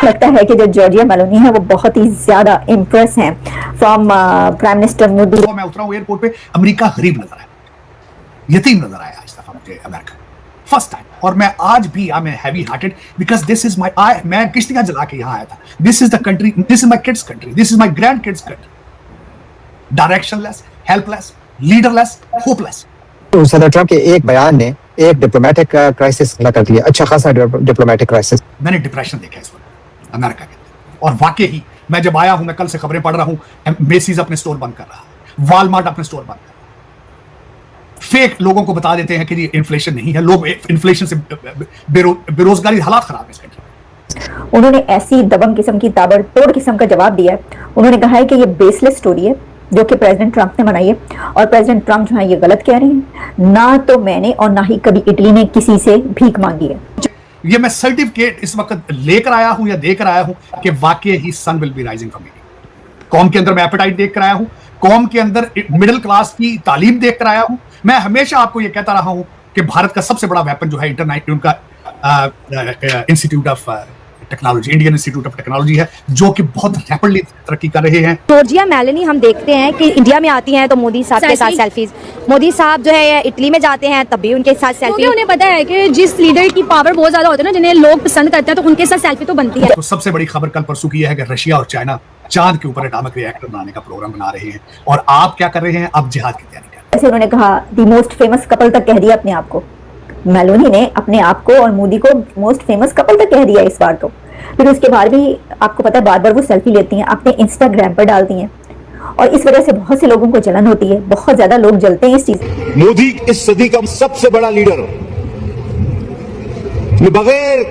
लगता है कि जो जॉर्जिया मेलोनी है वो बहुत ही ज्यादा इम्प्रेस हैं फ्रॉम प्राइम मिनिस्टर मोदी। मैं उतरा हूं एयरपोर्ट पे, अमेरिका गरीब नजर आया, यतीम नजर आया इस दफा मुझे अमेरिका, फर्स्ट टाइम। और मैं आज भी I am heavy hearted because this is my I, मैं किश्तियां जला के यहां आया था। This is the country, this is my kids country, this is my grand kids country. Directionless, helpless, leaderless, hopeless. सदर ट्रंप के एक बयान ने एक डिप्लोमेटिक क्राइसिस खड़ा कर दिया, अच्छा खासा डिप्लोमेटिक क्राइसिस। मैंने डिप्रेशन देखा इस वक्त अमेरिका के अंदर, और वाकई ही मैं जब आया हूं, मैं कल से खबरें पढ़ रहा हूं, मेसीज अपने स्टोर बंद कर रहा है, वॉलमार्ट अपने स्टोर बंद कर रहा है। फेक लोगों को बता देते हैं कि ये इन्फ्लेशन नहीं है, लोग इन्फ्लेशन से बेरोजगारी, हालात खराब है इस कंट्री। उन्होंने ऐसी दबंग किस्म की, ताबड़तोड़ किस्म का जवाब दिया है। उन्होंने कहा है कि ये बेसलेस स्टोरी है जो कि प्रेसिडेंट ट्रंप ने बनाई है, और प्रेसिडेंट ट्रंप जो है ये गलत कह रहे हैं। ना तो मैंने और ना ही कभी इटली ने किसी से भीख मांगी है। ये मैं सर्टिफिकेट इस वक्त लेकर आया हूं या देकर आया हूं कि वाकई ही sun will be rising from India. कौम के अंदर मैं एपेटाइट देख कर आया हूं, कौम के अंदर मिडिल क्लास की तालीम देख कर आया हूं। मैं हमेशा आपको यह कहता रहा हूं कि भारत का सबसे बड़ा वेपन जो है इंटरनेट, उनका institute of technology, Indian Institute of technology है, जो कि बहुत रैपिडली तरक्की कर रहे हैं। जॉर्जिया मेलोनी हम देखते हैं कि इंडिया में आती हैं तो मोदी साहब के साथ सेल्फीज, मोदी साहब जो है इटली में जाते हैं तब भी उनके साथ सेल्फी। उन्हें पता है कि जिस लीडर की पावर बहुत ज्यादा होती है ना, जिन्हें लोग पसंद करते हैं, तो उनके साथ सेल्फी तो बनती है। तो सबसे बड़ी खबर कल परसों की है कि रशिया और चाइना चांद के ऊपर एटॉमिक रिएक्टर बनाने का प्रोग्राम बना रहे हैं, और आप क्या कर रहे हैं? आप जिहाद की तैयारी कर रहे हैं। ऐसे उन्होंने कहा दी मोस्ट फेमस कपल तक कह दिया अपने आप को। मेलोनी ने अपने आप को और मोदी को मोस्ट फेमस कपल तक कह दिया इस बार तो। फिर उसके बाद भी आपको पता है बार बार वो सेल्फी लेती हैं, अपने इंस्टाग्राम पर डालती हैं, और इस वजह से बहुत से लोगों को जलन होती है, बहुत ज्यादा लोग जलते हैं इस चीज। मोदी इस सदी का सबसे बड़ा लीडर, मैं बगैर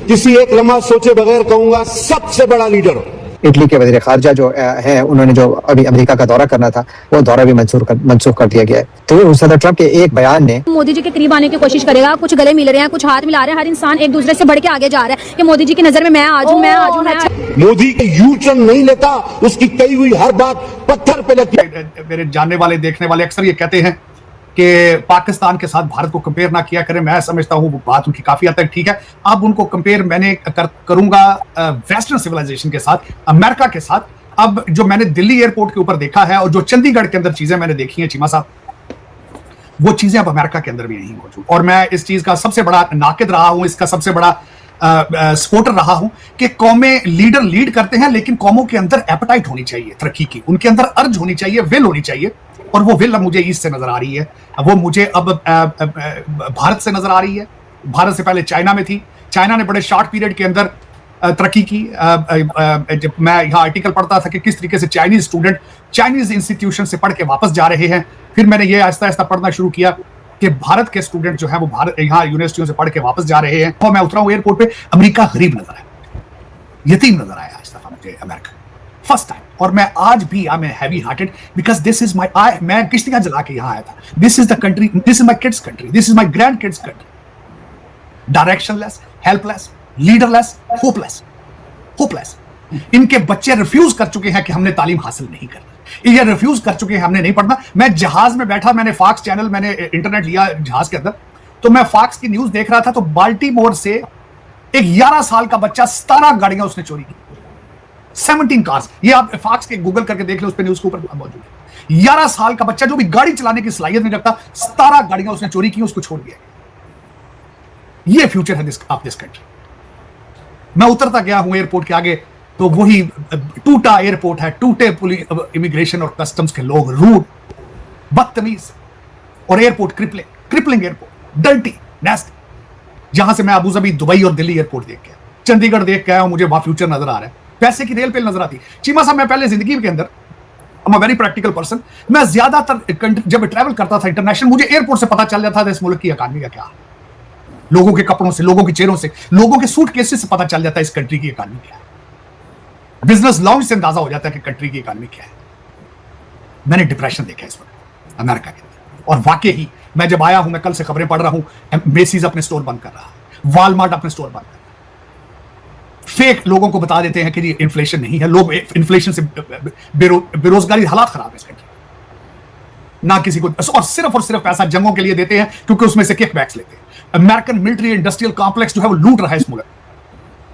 किसी एक लम्हा सोचे बगैर कहूंगा सबसे बड़ा लीडर। इटली के वजीर खारजा जो है, उन्होंने जो अभी अमेरिका का दौरा करना था वो दौरा भी मंसूख कर दिया गया है। तो सदर ट्रंप के एक बयान ने मोदी जी के करीब आने की कोशिश करेगा, कुछ गले मिल रहे हैं, कुछ हाथ मिला रहे हैं, हर इंसान एक दूसरे से बढ़ के आगे जा रहा है कि मोदी जी की नजर में मैं आ जाऊं, मैं आ जाऊं। मोदी के यू टर्न नहीं लेता, उसकी कही हुई हर बात पत्थर पे लगती है। मेरे जानने वाले, देखने वाले अक्सर ये कहते हैं कि पाकिस्तान के साथ भारत को कंपेयर ना किया करें। मैं समझता हूं वो बात उनकी काफी हद तक ठीक है। अब उनको कंपेयर मैंने करूंगा वेस्टर्न सिविलाइजेशन के साथ, अमेरिका के साथ। अब जो मैंने दिल्ली एयरपोर्ट के ऊपर देखा है और जो चंडीगढ़ के अंदर चीजें मैंने देखी हैं चीमा साहब, वो चीजें अब अमेरिका के अंदर भी नहीं मौजूद। और मैं इस चीज का सबसे बड़ा नाकिद रहा हूं, इसका सबसे बड़ा सपोर्टर रहा हूं कि कौमें लीडर लीड करते हैं, लेकिन कौमों के अंदर एपेटाइट होनी चाहिए तरक्की की, उनके अंदर अर्ज होनी चाहिए, विल होनी चाहिए। और वो विल अब मुझे ईस्ट से नजर आ रही है, वो मुझे अब भारत से नजर आ रही है। भारत से पहले चाइना में थी, चाइना ने बड़े शॉर्ट पीरियड के अंदर तरक्की की। जब मैं यहाँ आर्टिकल पढ़ता था कि किस तरीके से चाइनीज स्टूडेंट चाइनीज इंस्टीट्यूशन से पढ़ के वापस जा रहे हैं, फिर मैंने ये आहिस्ता आहिस्ता पढ़ना शुरू किया कि भारत के स्टूडेंट जो है वो भारत यहाँ यूनिवर्सिटियों से पढ़ के वापस जा रहे हैं। और मैं उतरा हूं एयरपोर्ट पे, अमेरिका गरीब नजर आया, यतीम नजर आया इस दफा मुझे अमेरिका, फर्स्ट टाइम। और मैं आज भी I am heavy hearted because this is my I, मैं किश्तियां जला के यहां आया था। This is the country, this is my kids country, this is my grand kids country. Directionless, helpless, leaderless, hopeless, hopeless. इनके बच्चे रिफ्यूज कर चुके हैं कि हमने तालीम हासिल नहीं करनी, ये रिफ्यूज कर चुके हैं हमने नहीं पढ़ना। मैं जहाज में बैठा, मैंने फॉक्स चैनल, मैंने इंटरनेट लिया जहाज के अंदर, तो मैं फॉक्स की न्यूज देख रहा था। तो बाल्टीमोर से एक 11 साल का बच्चा, 17 गाड़ियां उसने चोरी की, 17 कार्स। ये आप फॉक्स के गूगल करके देख लो, उस पे न्यूज के ऊपर मौजूद है। 11 साल का बच्चा जो भी गाड़ी चलाने की सलाहियत नहीं रखता, 17 गाड़ियां उसने चोरी की, उसको छोड़ दिया। ये फ्यूचर है ऑफ दिस कंट्री। मैं उतरता गया हूं एयरपोर्ट के आगे, तो वही टूटा एयरपोर्ट है, टूटे इमिग्रेशन और कस्टम्स के लोग, रूड, बदतमीज, और एयरपोर्ट क्रिपलिंग एयरपोर्ट, डर्टी, नेस्टी। जहां से मैं अबू धाबी, दुबई और दिल्ली एयरपोर्ट देख के, चंडीगढ़ देख के आया हूं, मुझे वहां फ्यूचर नजर आ रहा है, पैसे की रेल पे नजर आती। चीमा साहब, मैं पहले जिंदगी के अंदर, I'm a very practical person, मैं ज्यादातर जब ट्रैवल करता था इंटरनेशनल, मुझे एयरपोर्ट से पता चल जाता था इस मुल्क की इकानमी का क्या है। लोगों के कपड़ों से, लोगों के चेहरों से, लोगों के सूट केसेस से पता चल जाता है इस कंट्री की इकानमी क्या है। बिजनेस लाउंज से अंदाजा हो जाता है कि कंट्री की इकानमी क्या है। मैंने डिप्रेशन देखा इस वक्त अमेरिका के अंदर, और वाकई ही मैं जब आया हूं, मैं कल से खबरें पढ़ रहा हूं, मेसीज अपने स्टोर बंद कर रहा है, वॉलमार्ट अपने स्टोर बंद कर रहा है। फेक लोगों को बता देते हैं कि ये इन्फ्लेशन नहीं है, लोग इन्फ्लेशन से बेरोजगारी, हालात खराब है इस कंट्री। ना किसी को, और सिर्फ पैसा जंगों के लिए देते हैं क्योंकि उसमें से किकबैक्स लेते हैं। अमेरिकन मिलिट्री इंडस्ट्रियल कॉम्प्लेक्स जो है वो लूट रहा है इस मुल्क,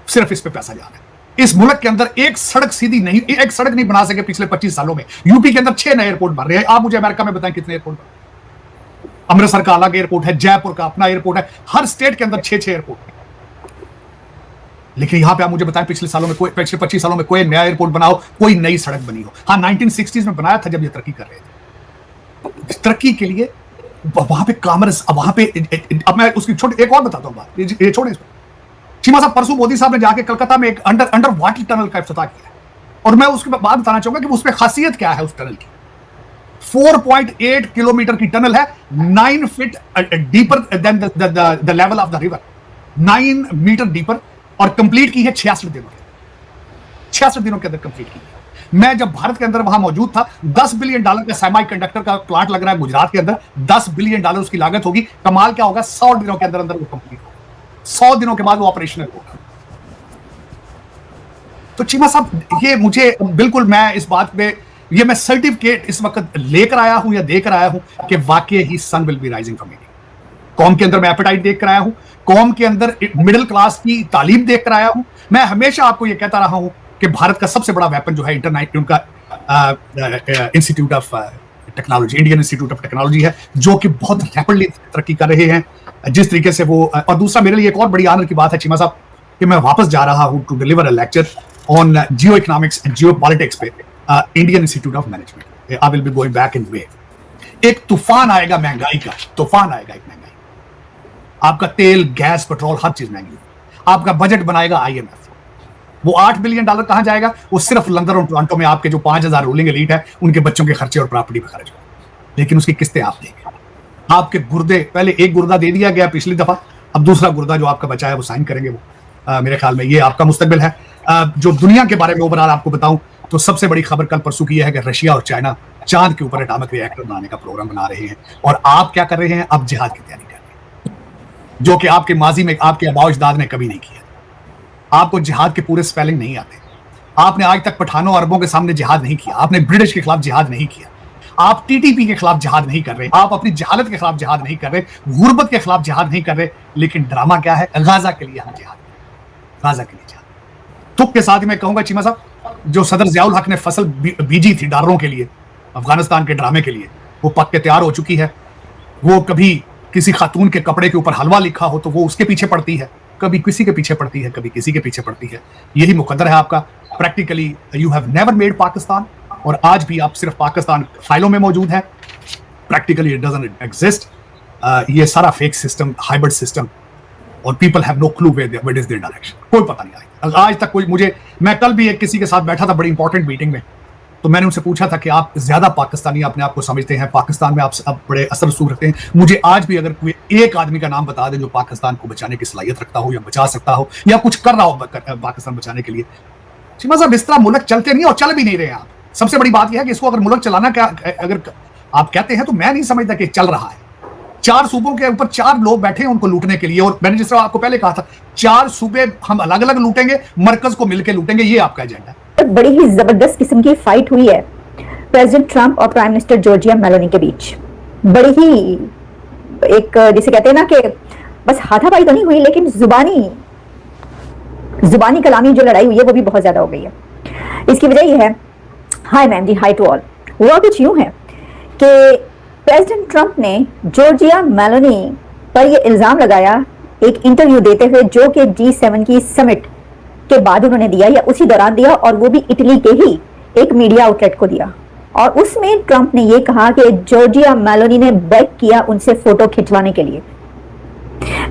सिर्फ इस पे पैसा जा रहा है। इस मुल्क के अंदर एक सड़क सीधी नहीं, एक सड़क नहीं बना सके पिछले 25 सालों में। यूपी के अंदर 6 नए एयरपोर्ट बन रहे हैं। आप मुझे अमेरिका में बताएं कितने एयरपोर्ट? अमृतसर का अलग एयरपोर्ट है, जयपुर का अपना एयरपोर्ट है, हर स्टेट के अंदर 6 एयरपोर्ट। लेकिन यहां पे आप मुझे बताएं पिछले 25 सालों में कोई नया एयरपोर्ट बना हो, कोई नई सड़क बनी हो? हाँ, 1960s में बनाया था जब ये तरक्की कर रहे थे। तरक्की के लिए वहां पे कॉमर्स, वहां पे अब मैं उसकी छोटी एक और बताता हूं बात, ये छोड़े इसको। चीमा साहब, परसों मोदी साहब ने जाके कलकत्ता में एक अंडर वाटर टनल का इफ्तिताह किया और मैं उसके बाद बताना चाहूंगा कि उसमें खासियत क्या है उस टनल की। 4.8 किलोमीटर की टनल है, 9 feet deeper than the level of the river, 9 metre deeper, और कंप्लीट की है 66 दिनों के 66 दिनों के अंदर कंप्लीट की है। मैं जब भारत के अंदर वहां मौजूद था, $10 बिलियन का सेमी कंडक्टर का प्लांट लग रहा है गुजरात के अंदर, $10 बिलियन उसकी लागत होगी। कमाल क्या होगा, 100 दिनों के अंदर अंदर वो कंप्लीट होगा, 100 दिनों के बाद वो ऑपरेशनल होगा। तो चीमा साहब, ये मुझे बिल्कुल, मैं इस बात पे, ये मैं सर्टिफिकेट इस वक्त लेकर आया हूं या देकर आया हूं कि वाकई ही sun will be rising from India. कौम के अंदर मैं एपेटाइट देख कर आया हूं, कौम के अंदर मिडिल क्लास की तालीम देख कर आया हूं। मैं हमेशा आपको यह कहता रहा हूं कि भारत का सबसे बड़ा वेपन जो है इंटरनेट, उनका institute of technology, Indian Institute of technology है, जो कि बहुत रैपिडली तरक्की कर रहे हैं जिस तरीके से वो। और दूसरा, मेरे लिए एक और बड़ी आनर की बात है चीमा साहब कि मैं वापस जा रहा हूं to deliver a lecture on geo economics and geo politics पे Indian Institute of Management. I will be going back in wave. एक तूफान आएगा महंगाई का, तूफान आएगा एक महंगाई। आपका तेल, गैस, पेट्रोल, हर चीज महंगी। आपका बजट बनाएगा IMF। वो $8 बिलियन कहां जाएगा? वो सिर्फ लंदन और टोरंटो में आपके जो 5000 रूलिंग एलीट है उनके बच्चों के खर्चे और प्रॉपर्टी पे खर्च होगा। लेकिन उसकी किस्तें आप देंगे। आपके गुर्दे, पहले एक गुर्दा दे दिया गया पिछली दफा, अब दूसरा गुर्दा जो आपका बचा है वो साइन करेंगे वो। मेरे ख्याल में ये आपका मुस्तकबिल है। जो दुनिया के बारे में ओवरऑल आपको बताऊं तो सबसे बड़ी खबर कल परसों की है कि रशिया और चाइना चांद के ऊपर एटॉमिक रिएक्टर बनाने का प्रोग्राम बना रहे हैं। और आप क्या कर रहे हैं? अब जिहाद की तैयारी कर रहे हैं, जो कि आपके माजी में आपके आबाओ अजदाद ने कभी नहीं किया। आपको जिहाद के पूरे स्पेलिंग नहीं आते। आपने आज तक पठानों अरबों के सामने जिहाद नहीं किया। आपने ब्रिटिश के खिलाफ जिहाद नहीं किया। आप TTP के खिलाफ जिहाद नहीं कर रहे। आप अपनी जहालत के खिलाफ जिहाद नहीं कर रहे, गुर्बत के खिलाफ जिहाद नहीं कर रहे। लेकिन ड्रामा क्या है? गाजा के लिए हम जिहाद, गाजा के लिए जिहाद। तुक के साथ मैं कहूंगा चीमा साहब, जो सदर जियाउल हक ने फसल बीजी थी डॉलरों के लिए, अफगानिस्तान के ड्रामे के लिए, वो पक के तैयार हो चुकी है। वो कभी किसी खातून के कपड़े के ऊपर हलवा लिखा हो तो वो उसके पीछे पड़ती है, कभी किसी के पीछे पड़ती है, कभी किसी के पीछे पड़ती है। यही मुकद्दर है आपका। Practically you have never made Pakistan, और आज भी आप सिर्फ पाकिस्तान फाइलों में मौजूद है। Practically it doesn't exist. ये सारा फेक सिस्टम, हाइब्रिड सिस्टम, और people have no clue where is there direction. कोई पता नहीं आएगा आज तक कोई। मैं कल भी एक किसी के साथ बैठा था बड़ी इंपॉर्टेंट मीटिंग में, तो मैंने उनसे पूछा था कि आप ज्यादा पाकिस्तानी अपने आप को समझते हैं, पाकिस्तान में आप बड़े असर रसूख रखते हैं। मुझे आज भी अगर कोई एक आदमी का नाम बता दे जो पाकिस्तान को बचाने की सलाहियत रखता हो या बचा सकता हो या कुछ कर रहा हो पाकिस्तान बचाने के लिए। चीमा साहब, इस तरह मुल्क चलते नहीं और चल भी नहीं रहे आप। सबसे बड़ी बात यह है कि इसको अगर मुल्क चलाना, क्या अगर आप कहते हैं तो मैं नहीं समझता कि चल रहा है। 4 सूबों के ऊपर 4 लोग बैठे हैं उनको लूटने के लिए, और मैंने जिस तरह आपको पहले कहा था 4 सूबे हम अलग अलग लूटेंगे, मरकज को मिलकर लूटेंगे। ये आपका एजेंडा है। बड़ी ही जबरदस्त किस्म की फाइट हुई है प्रेसिडेंट ट्रंप और प्राइम मिनिस्टर जॉर्जिया मेलोनी के बीच। बड़ी ही एक, जिसे कहते हैं ना कि बस हाथापाई तो नहीं हुई, लेकिन जुबानी कलामी जो लड़ाई हुई है वो भी बहुत ज्यादा हो गई है। इसकी वजह यह है, hi ma'am ji, hi to all. हुआ कुछ यूं है कि प्रेसिडेंट ट्रंप ने जॉर्जिया मेलोनी पर यह इल्जाम लगाया एक इंटरव्यू देते हुए, जो कि G7 की समिट के बाद उन्होंने दिया या उसी दौरान दिया, और वो भी इटली के ही एक मीडिया आउटलेट को दिया। और उसमें ट्रंप ने यह कहा कि जॉर्जिया मेलोनी ने बेग किया उनसे फोटो खिंचवाने के लिए,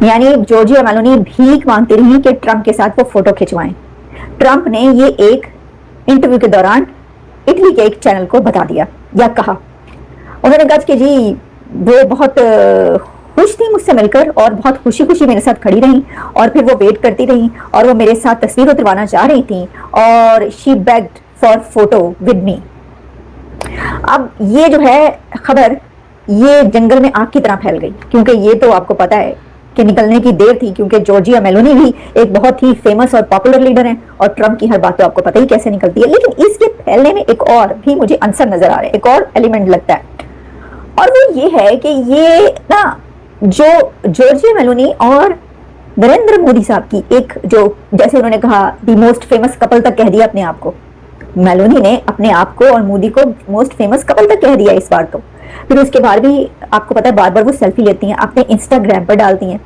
यानी जॉर्जिया मेलोनी भीख मांगती रही कि ट्रंप के साथ वो फोटो खिंचवाएं। ट्रंप ने ये एक इंटरव्यू के दौरान इटली के एक चैनल को बता दिया या कहा। उन्होंने कहा कि जी वो बहुत खुश थी मुझसे मिलकर और बहुत खुशी खुशी मेरे साथ खड़ी रही, और फिर वो वेट करती रही और वो मेरे साथ तस्वीर उतरवाना चाह रही थी, और she bagged for photo with me. अब ये जो है खबर, ये जंगल में आग की तरह फैल गई, क्योंकि ये तो आपको पता है कि निकलने की देर थी, क्योंकि जॉर्जिया मेलोनी भी एक बहुत ही फेमस और पॉपुलर लीडर है, और ट्रंप की हर बात तो आपको पता ही कैसे निकलती है। लेकिन इसके फैलने में एक और भी मुझे आंसर नजर आ रहा है, एक और एलिमेंट लगता है, और वो ये है कि ये ना जो जॉर्जिया मेलोनी और नरेंद्र मोदी साहब की एक जो, जैसे उन्होंने कहा दी मोस्ट फेमस कपल तक कह दिया अपने आप को, मेलोनी ने अपने आप को और मोदी को मोस्ट फेमस कपल तक कह दिया इस बार तो। फिर उसके बाद भी आपको पता है बार बार वो सेल्फी लेती हैं, अपने इंस्टाग्राम पर डालती हैं,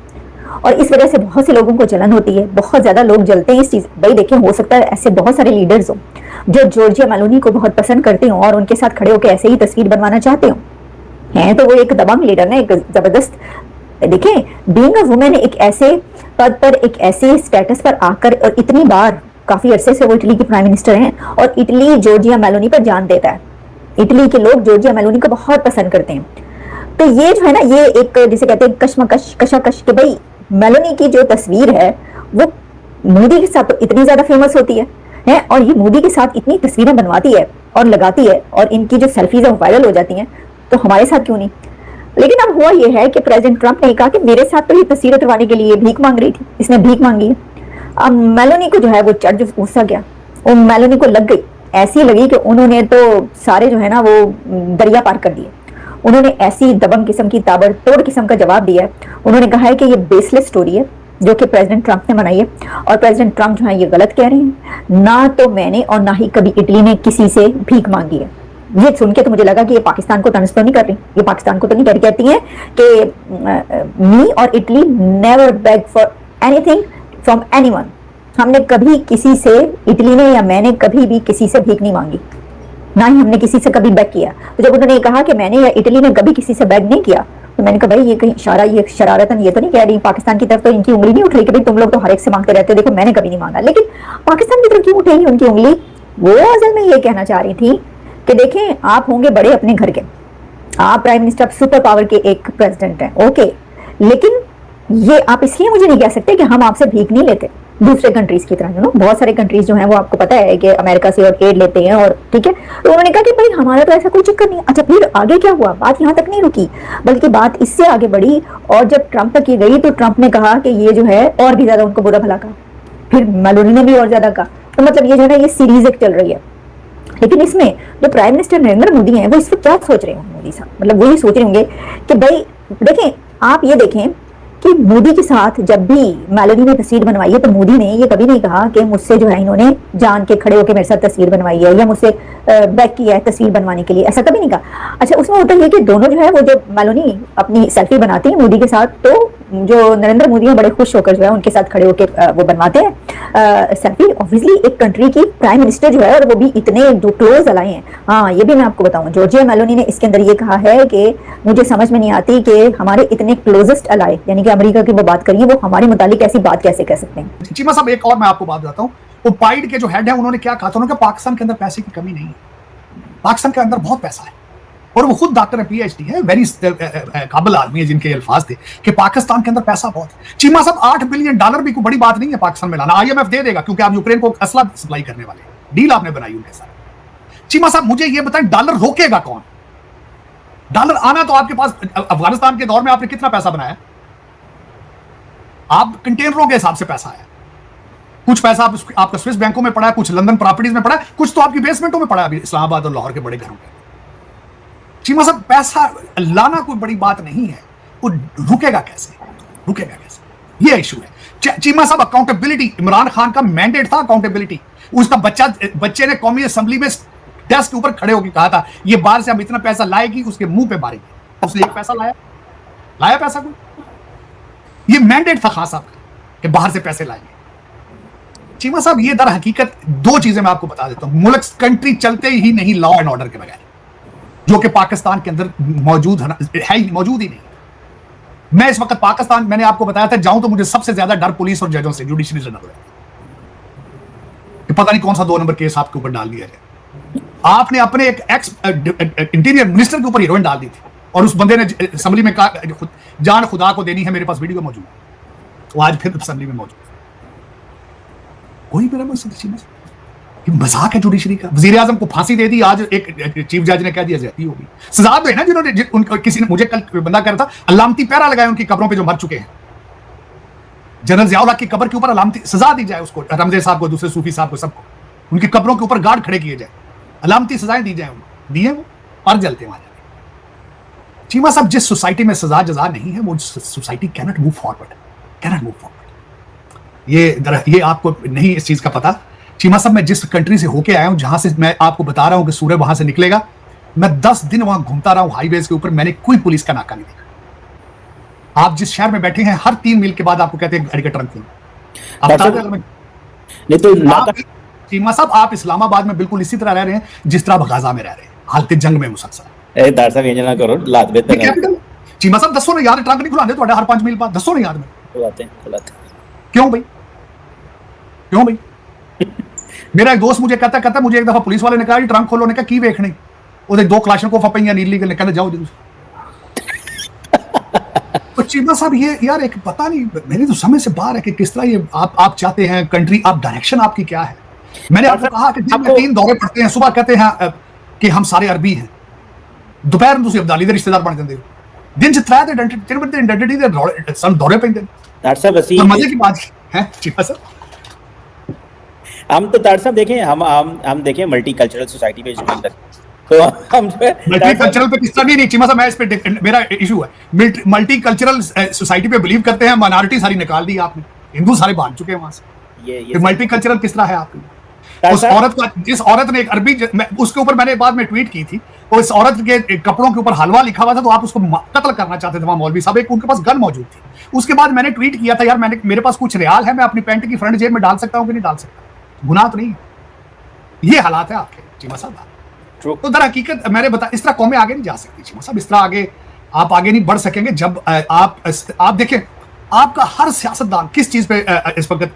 और इस वजह से बहुत से लोगों को जलन होती है, बहुत ज्यादा लोग जलते हैं इस चीज। भाई देखिए, हो सकता है ऐसे बहुत सारे लीडर्स हो जो जॉर्जिया मेलोनी को बहुत पसंद करते हो और उनके साथ खड़े होकर ऐसे ही तस्वीर बनवाना चाहते हो। हैं तो वो एक दबंग लीडर ना, एक जबरदस्त। देखें, बीइंग अ वुमेन एक ऐसे पद पर, एक ऐसे स्टेटस पर आकर, और इतनी बार, काफी अरसे से वो इटली की प्राइम मिनिस्टर हैं, और इटली जॉर्जिया मेलोनी पर जान देता है। इटली के लोग जॉर्जिया मेलोनी को बहुत पसंद करते हैं। तो ये जो है ना, ये एक जिसे कहते हैं कशमकश, कशाकश, कि भाई मेलोनी की जो तस्वीर है वो मोदी के साथ तो इतनी ज्यादा फेमस होती है, और ये मोदी के साथ इतनी तस्वीरें बनवाती है और लगाती है, और इनकी जो सेल्फीज है वो वायरल हो जाती हैं, तो हमारे साथ क्यों नहीं। लेकिन अब हुआ ये है कि प्रेसिडेंट ट्रंप ने कहा कि मेरे साथ तो ये तस्वीरें उतरवाने के लिए भीख मांग रही थी, इसने भीख मांगी है। अब मेलोनी को जो है वो चढ़ गुस्सा गया, वो मेलोनी को लग गई, ऐसी लगी कि उन्होंने तो सारे जो है ना वो दरिया पार कर दिए। उन्होंने ऐसी दबंग किस्म की, ताबड़तोड़ किस्म का जवाब दिया है। उन्होंने कहा है कि ये बेसलेस स्टोरी है जो कि प्रेसिडेंट ट्रंप ने बनाई है, और प्रेसिडेंट ट्रंप जो है ये गलत कह रहे हैं। ना तो मैंने और ना ही कभी इटली ने किसी से भीख मांगी है। ये सुन के तो मुझे लगा कि ये पाकिस्तान को तंज तो नहीं कर रही, ये पाकिस्तान को तो नहीं कहती हैं कि मी और Italy never bag for anything from anyone. हमने कभी किसी से, इटली ने या मैंने कभी भी किसी से भीख नहीं मांगी, ना ही हमने किसी से कभी बैग किया। तो जब उन्होंने कहा कि मैंने या इटली ने कभी किसी से बैग नहीं किया, तो मैंने कहा भाई ये कहीं इशारा, ये शरारतन ये तो नहीं कह रही, पाकिस्तान की तरफ तो इनकी उंगली नहीं उठ रही कि भाई तुम लोग तो हर एक से मांगते रहते हो, देखो मैंने कभी नहीं मांगा। लेकिन पाकिस्तान की तरफ क्यों उठेगी उनकी उंगली? वो असल में ये कहना चाह रही थी कि देखें, आप होंगे बड़े अपने घर के, आप प्राइम मिनिस्टर, सुपर पावर के एक प्रेसिडेंट हैं, ओके, लेकिन ये आप इसलिए मुझे नहीं कह सकते कि हम आपसे भीख नहीं लेते दूसरे कंट्रीज की तरह। बहुत सारे कंट्रीज जो हैं वो आपको पता है कि अमेरिका से और एड लेते हैं, और ठीक है। तो उन्होंने कहा कि भाई हमारा तो ऐसा कोई चक्कर नहीं। अच्छा, फिर आगे क्या हुआ? बात यहाँ तक नहीं रुकी, बल्कि बात इससे आगे बढ़ी, और जब ट्रंप तक ये गई तो ट्रंप ने कहा कि ये जो है और भी ज्यादा उनको बुरा भला कहा, फिर मेलोनी ने भी और ज्यादा कहा। तो मतलब ये जो है ना, ये सीरीज एक चल रही है। लेकिन इसमें जो प्राइम मिनिस्टर नरेंद्र मोदी हैं वो इस वक्त क्या सोच रहे होंगे? मोदी साहब मतलब वो ये सोच रहे होंगे कि भाई देखें, आप ये देखें कि मोदी के साथ जब भी मेलोनी ने तस्वीर बनवाई है तो मोदी ने ये कभी नहीं कहा कि मुझसे जो है इन्होंने जान के खड़े होकर मेरे साथ तस्वीर बनवाई है या मुझसे बैक किया है तस्वीर बनवाने के लिए, ऐसा कभी नहीं कहा। अच्छा, उसमें होता है कि दोनों जो है वो जब मेलोनी अपनी सेल्फी बनाती है मोदी के साथ, तो जो नरेंद्र मोदी हैं बड़े खुश होकर जो है उनके साथ खड़े होकर वो बनवाते हैं सेल्फी। ऑब्वियसली एक कंट्री की प्राइम मिनिस्टर जो है, और वो भी इतने जो क्लोज अलाए हैं। हाँ, ये भी मैं आपको बताऊं, जॉर्जिया मेलोनी ने इसके अंदर ये कहा है कि मुझे समझ में नहीं आती कि हमारे इतने क्लोजेस्ट अलाए, यानी कि अमेरिका की वो बात करिए, वो हमारे मुतालिक ऐसी बात कैसे कह सकते हैं। चीमा साहब, एक और मैं आपको बात बताता हूँ, वो पाइड के जो हेड है उन्होंने क्या कहा था, उन्होंने कहा पाकिस्तान के अंदर पैसे की कमी नहीं है, पाकिस्तान के अंदर बहुत पैसा है, और वो खुद डॉक्टर है, पीएचडी है, वेरी काबिल आदमी है, जिनके अल्फाज थे कि पाकिस्तान के अंदर पैसा बहुत है। चीमा साहब, $8 बिलियन भी कोई बड़ी बात नहीं है पाकिस्तान में लाना, IMF दे देगा क्योंकि आप यूक्रेन को असला सप्लाई करने वाले हैं, डील आपने बनाई उनके साथ। चीमा साहब, मुझे ये बताएं, डॉलर रोकेगा कौन? डॉलर आना तो आपके पास, अफगानिस्तान के दौर में आपने कितना पैसा बनाया? आप कंटेनरों के हिसाब से पैसा आया, कुछ पैसा आपका स्विस बैंकों में पड़ा है, कुछ लंदन प्रॉपर्टीज में पड़ा है, कुछ तो आपकी बेसमेंटों में पड़ा है, अभी इस्लामाबाद और लाहौर के बड़े घरों में। चीमा साहब, पैसा लाना कोई बड़ी बात नहीं है, वो रुकेगा कैसे? रुकेगा कैसे? ये इशू है। चीमा साहब, अकाउंटेबिलिटी, इमरान खान का मैंडेट था अकाउंटेबिलिटी। उसका बच्चे ने कौमी असेंबली में डेस्क के ऊपर खड़े होकर कहा था ये बाहर से हम इतना पैसा लाएगी, उसके मुंह पे मारेगी। उसने एक पैसा लाया पैसा को, ये मैंडेट था खान साहब का कि बाहर से पैसे लाएंगे। चीमा साहब, ये दर हकीकत दो चीजें मैं आपको बता देता हूं, मुल्क कंट्री चलते ही नहीं लॉ एंड ऑर्डर के बगैर, जो कि पाकिस्तान के अंदर मौजूद है, मौजूद ही नहीं। मैं इस वक्त पाकिस्तान, मैंने आपको बताया था, जाऊं तो मुझे सबसे ज्यादा डर पुलिस और जजों से, जुडिशरी से डर है कि पता नहीं कौन सा 2 नंबर केस आपके ऊपर डाल दिया जाए। आपने अपने एक एक्स इंटीरियर मिनिस्टर के ऊपर हीरोइन डाल दी थी, और उस बंदे ने असेंबली में कहा जान खुदा को देनी है, मेरे पास वीडियो मौजूद है, वो आज फिर असेंबली में मौजूद है। कोई मेरा मजाक है जुडिशरी का। वजीर आजम को फांसी दे दी, आज एक चीफ जज ने कह दिया जाती होगी। सजा दो है ना, जिन्होंने किसी ने, मुझे कल बंदा कह रहा था, अलामती पैरा लगाए उनकी कब्रों पे जो मर चुके हैं, जनरल जियाउल हक की कब्र के ऊपर अलामती सजा दी जाए उसको, रमजे साहब को, दूसरे सूफी साहब को, सबको उनकी कब्रों के ऊपर गार्ड खड़े किए जाए, अलामती सजाएं दी जाए उनको, दिए वो और जलते वहां जाके। चीमा साहब, जिस सोसाइटी में सजा जजा नहीं है, वो society cannot move forward, cannot move forward. ये आपको नहीं इस चीज का पता। चीमा साहब, मैं जिस कंट्री से होके आया हूं, जहां से मैं आपको बता रहा हूं कि सूर्य वहां से निकलेगा, मैं 10 दिन वहां घूमता रहा हूं हाईवेज के ऊपर, मैंने कोई पुलिस का नाका नहीं देखा। आप जिस शहर में बैठे हैं, हर 3 मील के बाद आपको कहते हैं गाड़ी का ट्रंक खोलो। आप बता दें, नहीं तो चीमा साहब, आप इस्लामाबाद में बिल्कुल इसी तरह रह रहे हैं जिस तरह आप गाजा में रह रहे हैं, हालत जंग में मुसलसल। दार साहब ये ना करो, लात बेहतर चीमा साहब दसो ना यार, ट्रंक नहीं खुलाते तो हर 5 मील बाद, दसो ना यार। में खुलाते क्यों भाई मेरा एक दोस्त मुझे कहता मुझे एक दफा पुलिस वाले ने कहा ट्रंक खोलो, ने कहा की वेखने ਉਹਦੇ 2 क्लाशनकोव फपईयां नीली के कहने जाओ। तो चीमा साहब ये यार एक पता नहीं, मेरी तो समझ से बाहर है कि किस तरह ये आप चाहते हैं कंट्री, आप डायरेक्शन आपकी क्या है। मैंने आपको कहा कि दिन में 3 दौरे पड़ते हैं, सुबह कहते हैं कि हम सारे अरबी हैं, दोपहर में ਤੁਸੀਂ ਅਬਦਾਲੀ ਦੇ ਰਿਸ਼ਤੇਦਾਰ ਬਣ ਜਾਂਦੇ ਹੋ, दिन च 3 ਦੇ ਆਇਡੈਂਟੀਟੀ ਦੇ ਸਾਨੂੰ ਦੌਰੇ ਪੈਂਦੇ ਨੇ। डॉक्टर साहब ਅਸੀਂ मजे की बात है चीमा साहब। हम तो डॉक्टर साहब देखें, हम देखें मल्टी कल्चरल सोसाइटी पे तो हम मल्टी कल्चरल पे किस तरह नहीं चीमा साहब, मैं इस पे मेरा इशू है, मल्टी कल्चरल सोसाइटी पे बिलीव करते हैं, माइनॉरिटी सारी निकाल दी आपने, हिंदू सारे भाग चुके हैं वहां से। ये मल्टी कल्चरल किस तरह है आपकी? उस औरत का, जिस औरत ने एक अरबी, उसके ऊपर मैंने बाद में ट्वीट की थी, और इस औरत के कपड़ों के ऊपर हलवा लिखा हुआ था, तो आप उसको कत्ल करना चाहते थे वहां मौलवी साहब, एक उनके पास गन मौजूद थी। उसके बाद मैंने ट्वीट किया था, यार मेरे पास कुछ रियाल है, मैं अपनी पैंट की फ्रंट जेब में डाल सकता हूं कि नहीं डाल सकता, गुनाह तो नहीं। ये हालात है आपके चीमा साहब। तो दर हकीकत मैंने बताया, इस तरह कौमें आगे नहीं जा सकती चीमा साहब, इस तरह आगे आप आगे नहीं बढ़ सकेंगे जब आप देखें आपका हर सियासतदान किस चीज पे इस वक्त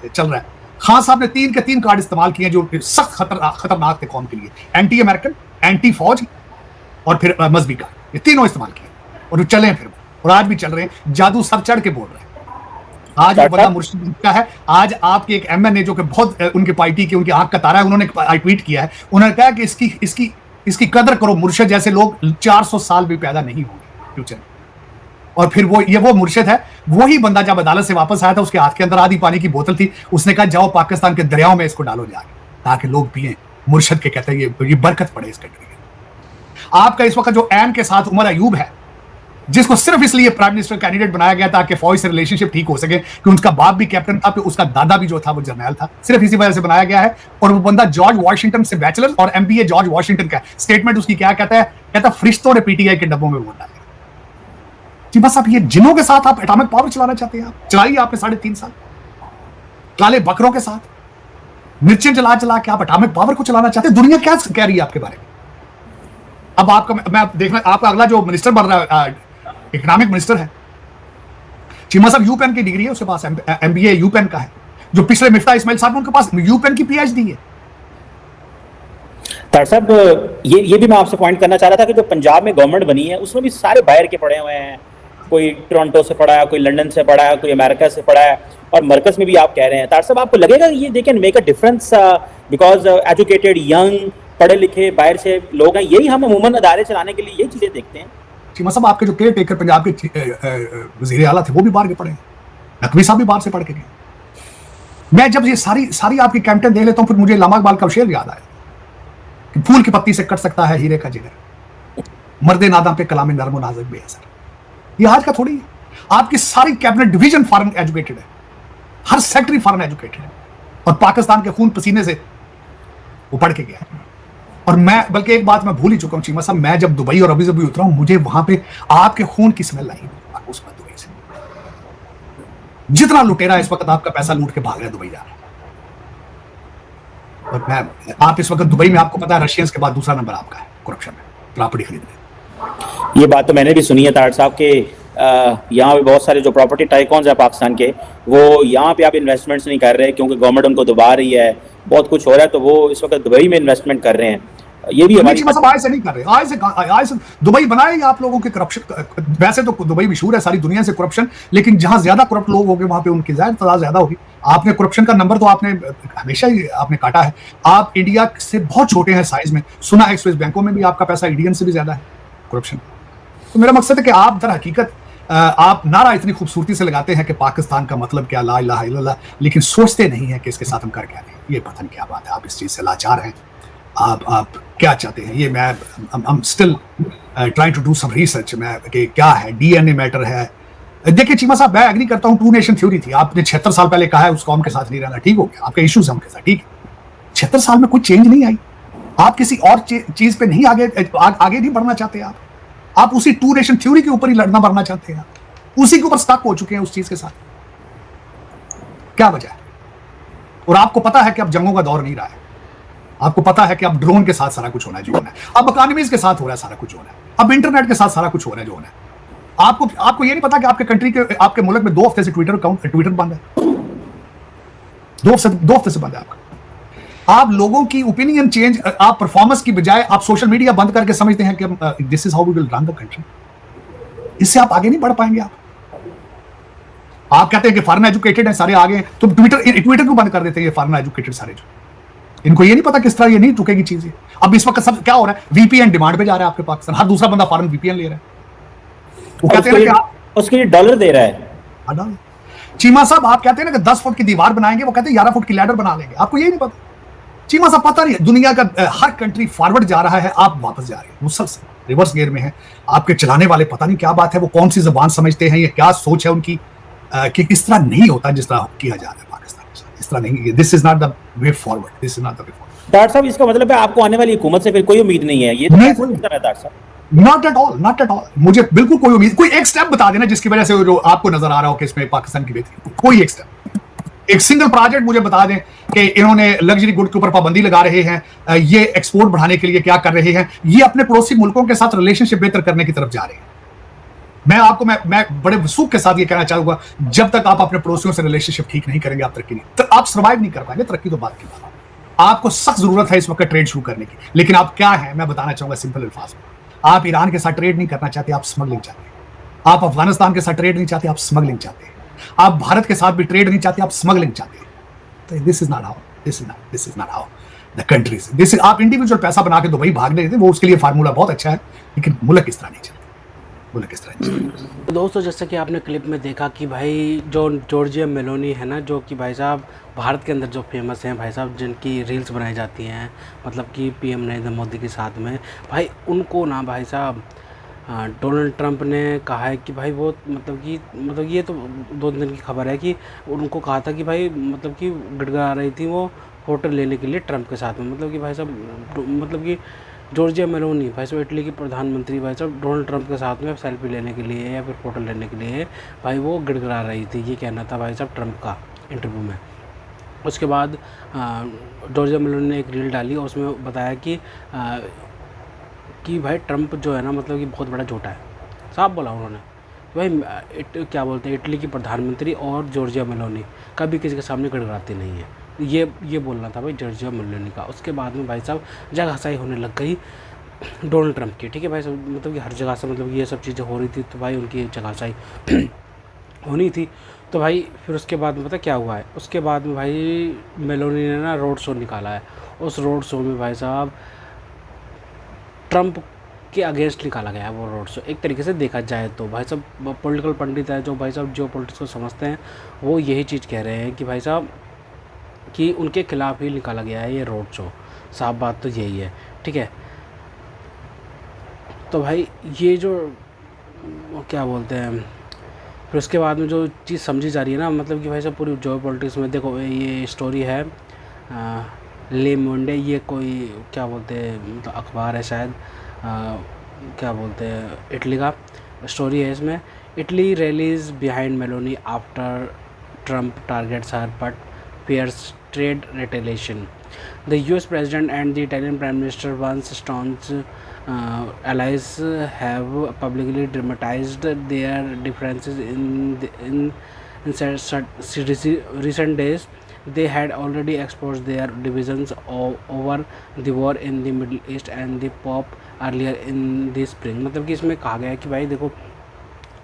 चल रहा है। खान साहब ने 3 के 3 कार्ड इस्तेमाल किए जो सख्त खतरनाक थे कौम के लिए, एंटी अमेरिकन, एंटी फौज और फिर मजहबी कार्ड, ये तीनों इस्तेमाल किए और जो चले फिर, और आज भी चल रहे हैं, जादू सर चढ़ के बोल रहे हैं। आज वो बंदा मुर्शिद का है, आज आपके एक एमएनए जो कि बहुत उनके पार्टी के, उनकी आंख का तारा है, उन्होंने ट्वीट किया है, उन्होंने कहा कि इसकी कदर करो, मुर्शिद जैसे लोग 400 साल भी पैदा नहीं होंगे फ्यूचर में। और फिर वो मुर्शिद है, वही बंदा जब अदालत से वापस आया था, उसके हाथ के अंदर आधी पानी की बोतल थी, उसने कहा जाओ पाकिस्तान के दरियाओं में इसको डालो जाके ताकि लोग पिए। मुर्शिद के कहते हैं ये बरकत पड़े इस कंट्री में। आपका इस वक्त जो एन के साथ उमर अयूब है, जिसको सिर्फ इसलिए प्राइम मिनिस्टर कैंडिडेट बनाया गया ताकि फौज से रिलेशनशिप ठीक हो सके, कि उनका बाप भी कैप्टन था, फिर उसका दादा भी जो था वो जर्नैल था, सिर्फ इसी वजह से बनाया गया है। और वो बंदा जॉर्ज वॉशिंगटन से बैचलर और एमबीए जॉर्ज वॉशिंगटन का स्टेटमेंट उसकी क्या कहता फरिश्तों ने पीटीआई के डब्बों में वोट डाले। जी बस आप ये जिनों के साथ आप एटॉमिक पावर चलाना चाहते हैं, आप चलाइए, आपने 3.5 साल काले बकरों के साथ मिर्चें चला के आप एटॉमिक पावर को चलाना चाहते हैं। दुनिया क्या कह रही है आपके बारे में? अब आपका मैं देखना, आपका अगला जो मिनिस्टर बन रहा है इकोनॉमिक मिनिस्टर है, चीमा साहब यूपेन की डिग्री है उसके पास, एमबीए यूपेन का है, जो पिछले मिफ्ता इस्माइल साहब उनके पास यूपेन की पीएचडी है। तार साहब ये भी मैं आपसे पॉइंट करना चाह रहा था कि जो पंजाब में गवर्नमेंट बनी है उसमें भी सारे बाहर के पढ़े हुए हैं, कोई टोरंटो से पढ़ा है, कोई लंदन से पढ़ा है, कोई अमेरिका से पढ़ा है, और मरकज में भी आप कह रहे हैं। तार साहब आपको लगेगा ये they can make a difference because educated young पढ़े लिखे बाहर से लोग हैं, यही हम अमूमन अदारे चलाने के लिए यही चीजें देखते हैं। चीमा साहब आपके जो केयर टेकर पंजाब के वजीर आला थे वो भी बाहर के पढ़े, नकवी साहब भी बाहर से पढ़ के गए। मैं जब ये सारी आपकी कैंपेन देख लेता हूँ, फिर मुझे लामा इकबाल का शेर याद आया कि फूल की पत्ती से कट सकता है हीरे का जिगर, मर्दे नादा पे कलाम नरम नाज़िक बेअसर। ये आज का थोड़ी है। आपकी सारी कैबिनेट डिवीजन फॉरेन एजुकेटेड है, हर सेक्रेटरी फॉरेन एजुकेटेड है, और पाकिस्तान के खून पसीने से वो पढ़ के गया। और मैं बल्कि एक बात मैं भूल ही चुका हूं चीमा साहब, मैं जब दुबई और अबू धाबी उतरा हूं, मुझे वहां पे आपके खून की स्मेल आई उस वक्त दुबई से। जितना लुटेरा इस वक्त आपका पैसा लूट के भाग रहा है दुबई जा रहा है। और मैं आप इस वक्त दुबई में, आपको पता है रशियंस के बाद दूसरा नंबर आपका है करप्शन में, प्रॉपर्टी खरीदने। ये बात तो मैंने भी सुनी है तार साहब के, यहाँ पे बहुत सारे जो प्रॉपर्टी टाइकॉन्स है पाकिस्तान के, वो यहाँ पे आप इन्वेस्टमेंट्स नहीं कर रहे क्योंकि गवर्नमेंट उनको दबा रही है, बहुत कुछ हो रहा है, तो वो इस वक्त दुबई में इन्वेस्टमेंट कर रहे हैं। ये भी हमारी आय से नहीं कर रहे, आय से दुबई बनाएगा आप लोगों के करप्शन। वैसे तो दुबई मशहूर है सारी दुनिया से करप्शन, लेकिन जहां ज्यादा करप्ट लोग होंगे वहां पे उनकी तादाद ज्यादा होगी। आपने करप्शन का नंबर तो आपने हमेशा ही आपने काटा है, आप इंडिया से बहुत छोटे हैं साइज में। सुना है स्विस बैंकों में भी आपका पैसा इंडियन से भी ज्यादा है करप्शन। तो मेरा मकसद है कि आप दर हकीकत आप नारा इतनी खूबसूरती से लगाते हैं कि पाकिस्तान का मतलब क्या, ला इलाहा इल्लल्लाह, लेकिन सोचते नहीं है कि इसके साथ हम कर क्या रहे हैं। ये पता नहीं क्या बात है, आप इस चीज से लाचार हैं। आप क्या चाहते हैं? ये मैं still trying to do some research में कि क्या है, डीएनए मैटर है, देखिए चीमा साहब, मैं एग्री करता हूं, टू नेशन थ्योरी थी। आपने 76 साल पहले कहा है उस कौम के साथ नहीं रहना, ठीक हो गया, आपके इश्यूज हैं उनके साथ, ठीक है। 76 साल में कोई चेंज नहीं आई। आप किसी और चीज पे नहीं आगे नहीं बढ़ना चाहते। आप उसी टू नेशन थ्योरी के ऊपर ही लड़ना बढ़ना चाहते हैं। उसी के ऊपर स्टक हो चुके हैं उस चीज के साथ। क्या वजह है? और आपको पता है कि अब जंगों का दौर नहीं रहा है। आपको पता है कि अब ड्रोन के साथ सारा कुछ होना है जो होना है, अब इकोनॉमीज के साथ हो रहा है सारा कुछ होना है, अब इंटरनेट के साथ सारा कुछ हो रहा है जो होना है। आपको ये नहीं पता कि आपके कंट्री के, आपके मुल्क में 2 हफ्ते से ट्विटर बंद है। 2 हफ्ते से बंद है आपका। आप लोगों की ओपिनियन चेंज, आप परफॉर्मेंस की बजाय आप सोशल मीडिया बंद करके समझते हैं कि this is how we will run the country. इससे आप आगे नहीं बढ़ पाएंगे। आप कहते हैं कि फॉरेन एजुकेटेड है सारे आगे, तो ट्विटर को बंद कर देते हैं ये फॉरेन एजुकेटेड सारे जो। इनको ये नहीं पता किस तरह ये नहीं रुकेगी चीजें। अब इस वक्त सब क्या हो रहा है, वीपीएन डिमांड पे जा रहा है आपके पाकिस्तान। हर दूसरा बंदा फॉरेन वीपीएन ले रहा है। वो कहते हैं कि उसके लिए डॉलर दे रहा है। चीमा साहब, आप कहते हैं ना कि 10 फुट की दीवार बनाएंगे, वो कहते हैं 11 फुट की लैडर बना लेंगे। आपको यही नहीं पता। चीमा साहब, पता नहीं दुनिया का हर कंट्री फॉरवर्ड जा रहा है, आप वापस जा रहे हैं, मुसलसल रिवर्स गियर में है। आपके चलाने वाले पता नहीं क्या बात है, वो कौन सी जबान समझते हैं, ये क्या सोच है उनकी कि इस तरह नहीं होता जिस तरह किया जा रहा है पाकिस्तान के साथ। इस तरह नहीं, this is not the way forward, this is not the way forward. Doctor साहब, इसका मतलब है आपको आने वाली हुकूमत से फिर कोई उम्मीद नहीं है? ये तो नहीं, कोई डॉक्टर साहब, नॉट एट ऑल। मुझे बिल्कुल कोई उम्मीद, कोई एक स्टेप बता देना जिसकी वजह से जो आपको नजर आ रहा हो कि इसमें पाकिस्तान की बेहतरी, कोई एक स्टेप, एक सिंगल प्रोजेक्ट मुझे बता दें कि इन्होंने लग्जरी गुड के ऊपर पाबंदी लगा रहे हैं, ये एक्सपोर्ट बढ़ाने के लिए क्या कर रहे हैं, ये अपने पड़ोसी मुल्कों के साथ रिलेशनशिप बेहतर करने की तरफ जा रहे हैं। मैं बड़े वसूख के साथ ये कहना चाहूंगा, जब तक आप अपने पड़ोसियों से रिलेशनशिप ठीक नहीं करेंगे, आप तरक्की नहीं, तो आप सर्वाइव नहीं कर पाएंगे। तरक्की तो बात की बात है। आपको सख्त जरूरत है इस वक्त ट्रेड शुरू करने की, लेकिन आप क्या है मैं बताना चाहूंगा सिंपल अल्फाज में। आप ईरान के साथ ट्रेड नहीं करना चाहते, आप स्मगलिंग चाहते हैं। आप अफगानिस्तान के साथ ट्रेड नहीं चाहते, आप स्मगलिंग चाहते हैं। आप भारत के साथ भी ट्रेड नहीं चाहते, आप स्मगलिंग चाहते हैं। तो this is not how the countries, this is, आप इंडिविजुअल पैसा बना के दुबई भाग लेते, वो उसके लिए फार्मूला बहुत अच्छा है, लेकिन मुल्क इस तरह नहीं चलता। तो दोस्तों, जैसे कि आपने क्लिप में देखा कि भाई जो जॉर्जिया मेलोनी है ना, जो कि भाई साहब भारत के अंदर जो फेमस हैं भाई साहब, जिनकी रील्स बनाई जाती हैं, मतलब कि पीएम नरेंद्र मोदी के साथ में, भाई उनको ना भाई साहब डोनाल्ड ट्रंप ने कहा है कि भाई वो मतलब ये तो 2 दिन की खबर है कि उनको कहा था कि भाई मतलब कि गिड़गिड़ा रही थी वो फोटो लेने के लिए ट्रंप के साथ में, मतलब कि भाई साहब मतलब कि जॉर्जिया मेलोनी भाई साहब इटली की प्रधानमंत्री भाई साहब डोनाल्ड ट्रंप के साथ में सेल्फी लेने के लिए या फिर फ़ोटो लेने के लिए भाई वो गिड़गिड़ा रही थी, ये कहना था भाई साहब ट्रंप का इंटरव्यू में। उसके बाद जॉर्जिया मेलोनी ने एक रील डाली और उसमें बताया कि भाई ट्रंप जो है ना मतलब कि बहुत बड़ा झूठा है। साफ बोला उन्होंने भाई क्या बोलते हैं, इटली की प्रधानमंत्री और जॉर्जिया मेलोनी कभी किसी के सामने गिड़गिड़ाती नहीं है, ये बोलना था भाई जॉर्जिया मेलोनी का। उसके बाद में भाई साहब जगह हसाई होने लग गई डोनाल्ड ट्रंप की, ठीक है भाई साहब, मतलब कि हर जगह से मतलब ये सब चीज़ें हो रही थी, तो भाई उनकी जगह हसाई होनी थी। तो भाई फिर उसके बाद में पता क्या हुआ है, उसके बाद में भाई मेलोनी ने ना रोड शो निकाला है। उस रोड शो में भाई साहब ट्रंप के अगेंस्ट निकाला गया है वो रोड शो। एक तरीके से देखा जाए तो भाई साहब पॉलिटिकल पंडित है जो भाई साहब जो पॉलिटिक्स को समझते हैं, वो यही चीज़ कह रहे हैं कि भाई साहब कि उनके खिलाफ ही निकाला गया है ये रोड शो। साफ बात तो यही है, ठीक है। तो भाई ये जो क्या बोलते हैं, फिर उसके बाद में जो चीज़ समझी जा रही है ना, मतलब कि भाई साहब पूरी जो पॉलिटिक्स में देखो, ये स्टोरी है ले मोंडे, ये कोई क्या बोलते हैं मतलब अखबार है शायद, क्या बोलते हैं इटली का स्टोरी है इसमें। Italy rallies behind Meloni after Trump targets her but fears trade retaliation. The US President and the Italian Prime Minister, once staunch allies, have publicly dramatized their differences in recent days. They had already exposed their divisions over the war in the Middle East and the Pope earlier in the spring. मतलब कि इसमें कहा गया है कि भाई देखो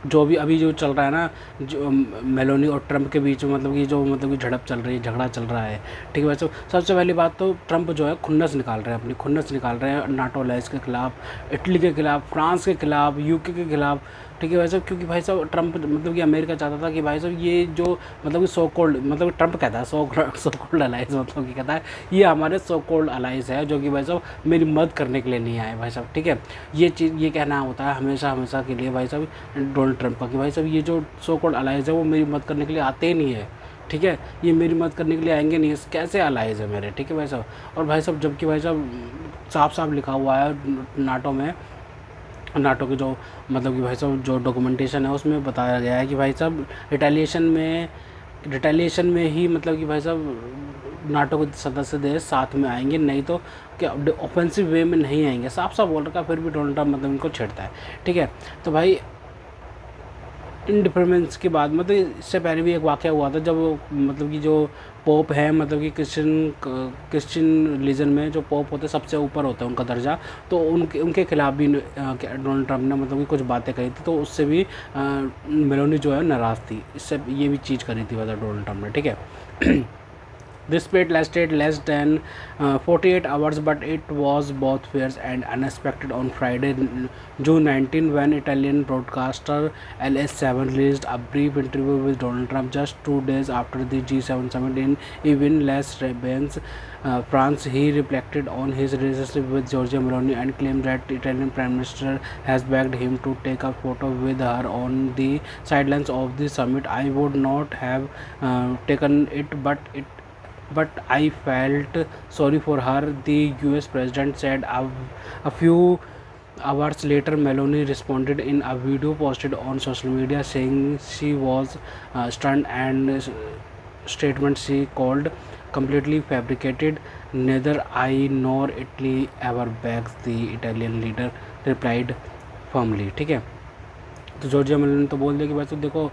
जो भी अभी जो चल रहा है ना, जो मेलोनी और ट्रंप के बीच में मतलब कि झड़प चल रही है, झगड़ा चल रहा है, ठीक है। वैसे सबसे पहली बात तो ट्रंप जो है खुन्नस निकाल रहे हैं, अपनी खुन्नस निकाल रहे हैं नाटो अलायंस के ख़िलाफ़, इटली के ख़िलाफ़, फ्रांस के ख़िलाफ़, यूके के ख़िलाफ़, ठीक है भाई साहब, क्योंकि भाई साहब ट्रम्प मतलब कि अमेरिका चाहता था कि भाई साहब ये जो मतलब कि सो कोल्ड, मतलब ट्रम्प कहता है सो कोल्ड अलाइज, मतलब कि कहता है ये हमारे सो कोल्ड अलाइज है जो कि भाई साहब मेरी मदद करने के लिए नहीं आए भाई साहब, ठीक है। ये चीज़ ये कहना होता है हमेशा के लिए भाई साहब डोनाल्ड ट्रम्प का कि भाई साहब ये जो सो कोल्ड अलाइज है वो मेरी मदद करने के लिए आते ही नहीं है, ठीक है, ये मेरी मदद करने के लिए आएंगे नहीं, कैसे अलाइज है मेरे, ठीक है भाई साहब। और भाई साहब जबकि भाई साहब साफ साफ लिखा हुआ है नाटो में, नाटो की जो मतलब कि भाई साहब जो डॉक्यूमेंटेशन है उसमें बताया गया है कि भाई साहब रिटेलिएशन में ही मतलब कि भाई साहब नाटो के सदस्य देश साथ में आएंगे, नहीं तो क्या ऑफेंसिव वे में नहीं आएंगे, साफ साफ बोल रखा, फिर भी डोनाल्ड ट्रम्प मतलब इनको छेड़ता है, ठीक है। तो भाई इंडिपेंडेंस के बाद मतलब इससे पहले भी एक वाक़या हुआ था जब मतलब कि जो पोप है मतलब कि क्रिश्चियन रिलीजन में जो पोप होते हैं सबसे ऊपर होता है उनका दर्जा, तो उनके खिलाफ भी डोनाल्ड ट्रम्प ने मतलब कि कुछ बातें कही थी, तो उससे भी मेलोनी जो है नाराज़ थी, इससे ये भी चीज़ करी थी मतलब डोनाल्ड ट्रम्प ने, ठीक है। This debate lasted less than 48 hours, but it was both fierce and unexpected on Friday, June 19, when Italian broadcaster LS7 released a brief interview with Donald Trump just 2 days after the G7 summit in even less Rebens, France. He reflected on his relationship with Giorgia Meloni and claimed that the Italian Prime Minister has begged him to take a photo with her on the sidelines of the summit. I would not have taken it, but I felt sorry for her, the US president said. A few hours later, Meloni responded in a video posted on social media saying she was stunned and statement she called completely fabricated. Neither I nor Italy ever begs, the Italian leader replied firmly, ठीक है। तो Giorgia Meloni ने तो बोल दिया कि भाई तो देखो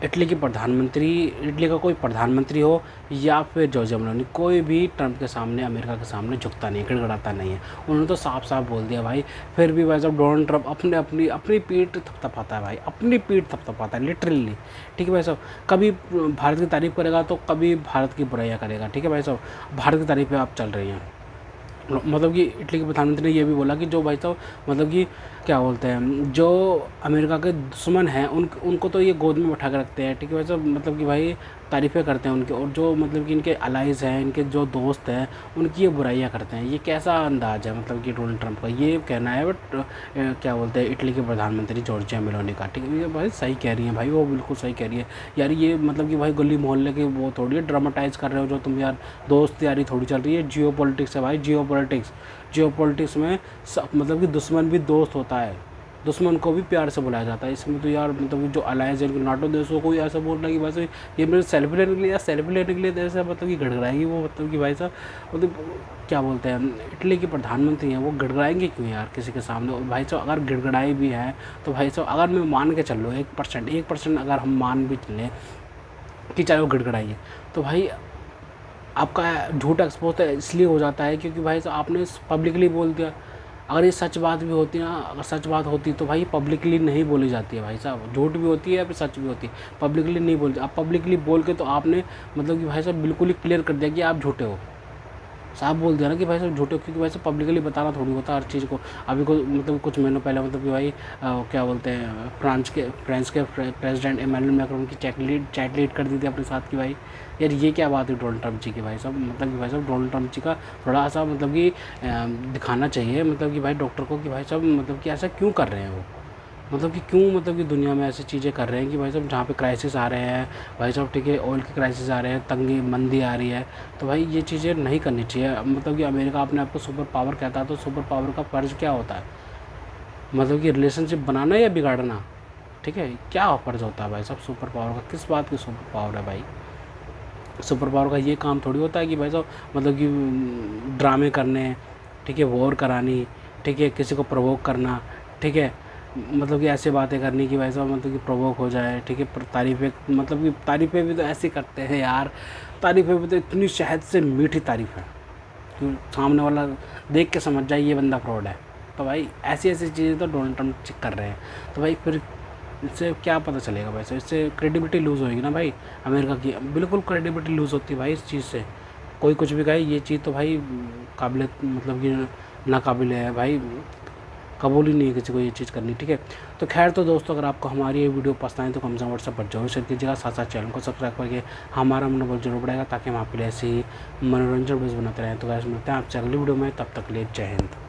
इटली का कोई प्रधानमंत्री हो या फिर जॉर्जिया मेलोनी, कोई भी ट्रम्प के सामने, अमेरिका के सामने झुकता नहीं, गिड़गड़ाता नहीं है। उन्होंने तो साफ साफ बोल दिया भाई। फिर भी भाई साहब डोनाल्ड ट्रम्प अपनी पीठ थपथपाता है भाई, अपनी पीठ थपथपाता है लिटरली, ठीक है भाई साहब। कभी भारत की तारीफ़ करेगा तो कभी भारत की बुराइयाँ करेगा, ठीक है भाई साहब। भारत की तारीफ़ पे आप चल रही हैं, मतलब कि इटली के प्रधानमंत्री ने ये भी बोला कि जो भाई साहब मतलब कि क्या बोलते हैं, जो अमेरिका के दुश्मन हैं उनको तो ये गोद में बैठा कर रखते हैं, ठीक है भाई साहब। मतलब कि भाई तारीफ़ें करते हैं उनके, और जो मतलब कि इनके अलाइज हैं, इनके जो दोस्त हैं, उनकी ये बुराइयां करते हैं। ये कैसा अंदाज़ है मतलब कि डोनाल्ड ट्रम्प का, ये कहना है। बट क्या बोलते हैं इटली के प्रधानमंत्री जॉर्जिया मेलोनी का, ठीक है भाई, सही कह रही हैं भाई, वो बिल्कुल सही कह रही है यार। ये मतलब कि भाई गली मोहल्ले के वो थोड़ी है, ड्रामाटाइज़ कर रहे हो जो तुम यार, दोस्त यारी थोड़ी चल रही है। जियो पॉलिटिक्स है भाई, जियो पॉलिटिक्स में मतलब कि दुश्मन भी दोस्त होता है, दुश्मन को भी प्यार से बुलाया जाता है। इसमें तो यार मतलब जो अलायंस है नाटो देशों को ऐसा बोल रहा है कि भाई साहब ये मेरे सेल्फी लेने के लिए जैसे मतलब कि गड़गड़ाएंगी वो, मतलब कि भाई साहब मतलब क्या बोलते हैं इटली के प्रधानमंत्री हैं, वो गड़गड़ाएंगे क्यों यार किसी के सामने। और भाई साहब अगर गड़गड़ाई भी है तो भाई साहब अगर मैं मान के चल लो 1% अगर हम मान भी चलें कि चाहे वो गड़गड़ाइए, तो भाई आपका झूठ एक्सपोज इसलिए हो जाता है क्योंकि भाई साहब आपने पब्लिकली बोल दिया। अगर ये सच बात भी होती ना, अगर सच बात होती तो भाई पब्लिकली नहीं बोली जाती है भाई साहब। झूठ भी होती है या फिर सच भी होती है, पब्लिकली नहीं बोलती। आप पब्लिकली बोल के तो आपने मतलब कि भाई साहब बिल्कुल ही क्लियर कर दिया कि आप झूठे हो, साफ बोल दिया ना कि भाई साहब झूठे हो। क्योंकि भाई साहब पब्लिकली बताना थोड़ी होता हर चीज़ को। अभी को मतलब कुछ महीनों पहले मतलब कि भाई क्या बोलते हैं फ्रांस के प्रेसिडेंट इमैनुअल मैक्रोन की चैट लीड कर दी थी अपने साथ की भाई। यार ये क्या बात है डोनाल्ड ट्रम्प जी की भाई साहब, मतलब कि भाई साहब डोनाल्ड ट्रम्प जी का थोड़ा सा मतलब कि दिखाना चाहिए मतलब कि भाई डॉक्टर को कि भाई साहब मतलब कि ऐसा क्यों कर रहे हैं वो, मतलब कि क्यों मतलब कि दुनिया में ऐसी चीज़ें कर रहे हैं कि भाई साहब जहाँ पे क्राइसिस आ रहे हैं भाई साहब, ठीक है, ऑयल के क्राइसिस आ रहे हैं, तंगी मंदी आ रही है, तो भाई ये चीज़ें नहीं करनी चाहिए। मतलब कि अमेरिका अपने आप को सुपर पावर कहता है, तो सुपर पावर का फ़र्ज़ क्या होता है, मतलब कि रिलेशनशिप बनाना या बिगाड़ना, ठीक है, क्या फ़र्ज़ होता है भाई साहब सुपर पावर का। किस बात की सुपर पावर है भाई, सुपर पावर का ये काम थोड़ी होता है कि भाई साहब मतलब कि ड्रामे करने, ठीक है, वॉर करानी, ठीक है, किसी को प्रोवोक करना, ठीक है, मतलब कि ऐसे बातें करनी कि भाई साहब मतलब कि प्रोवोक हो जाए, ठीक है। तारीफ़ें मतलब कि तारीफ़ें भी तो ऐसे करते हैं यार, तारीफ़ें भी तो इतनी शहद से मीठी तारीफ़ है कि सामने वाला देख के समझ जाए ये बंदा फ्रॉड है। तो भाई ऐसी चीज़ें तो डोनाल्ड ट्रम्प चेक कर रहे हैं, तो भाई फिर इससे क्या पता चलेगा भाई साहब, इससे क्रेडिबिलिटी लूज़ होएगी ना भाई अमेरिका की, बिल्कुल क्रेडिबिलिटी लूज़ होती है भाई इस चीज़ से। कोई कुछ भी कहे ये चीज़ तो भाई काबिल मतलब कि नाकाबिल है भाई, कबूल ही नहीं है किसी को ये चीज़ करनी, ठीक है। तो खैर, तो दोस्तों अगर आपको हमारी ये वीडियो पसंद आए तो कम से कम व्हाट्सएप पर जरूर शेयर कीजिएगा, साथ साथ चैनल को सब्सक्राइब करके हमारा मनोबल जरूर बढ़ाएगा, ताकि हम आपके लिए ऐसे ही मनोरंजन वीडियोस बनाते रहें। तो गाइस मिलते हैं आपसे अगली वीडियो में, तब तक के लिए जय हिंद।